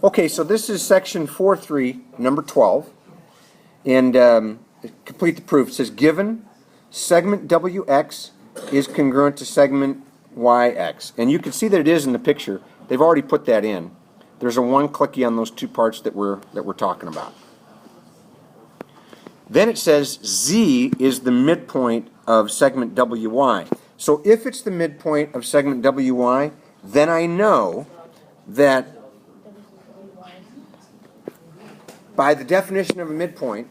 Okay, so this is section 4.3, number 12, and complete the proof. It says, given segment WX is congruent to segment YX. And you can see that it is in the picture. They've already put that in. There's a one clicky on those two parts that we're talking about. Then it says Z is the midpoint of segment WY. So if it's the midpoint of segment WY, then I know that by the definition of a midpoint,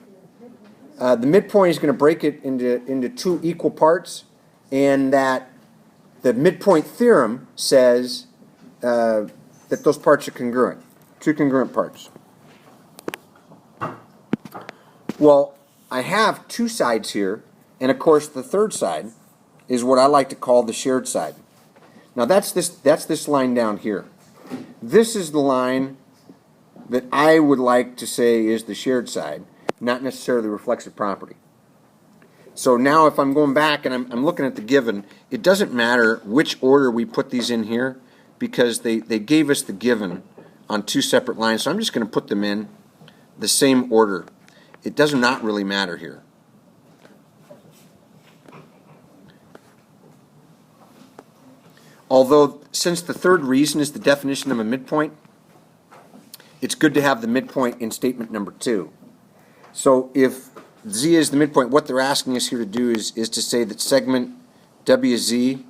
the midpoint is going to break it into two equal parts, and that the midpoint theorem says that those parts are congruent, two congruent parts. Well, I have two sides here, and of course the third side is what I like to call the shared side. Now that's this line down here. This is the line that I would like to say is the shared side, not necessarily the reflexive property. So now if I'm going back and I'm looking at the given, it doesn't matter which order we put these in here, because they gave us the given on two separate lines, so I'm just going to put them in the same order. It does not really matter here. Although, since the third reason is the definition of a midpoint, it's good to have the midpoint in statement number 2. So if Z is the midpoint, what they're asking us here to do is to say that segment WZ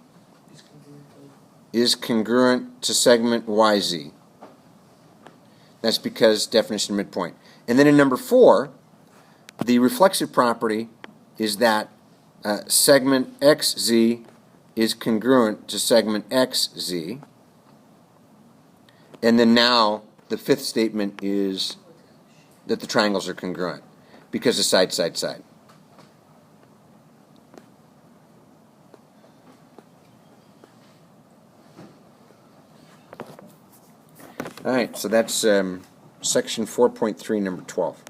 is congruent to segment YZ. That's because definition of midpoint. And then in number 4, the reflexive property is that segment XZ is congruent to segment XZ. And then now the fifth statement is that the triangles are congruent because of side, side, side. All right, so that's section 4.3, number 12.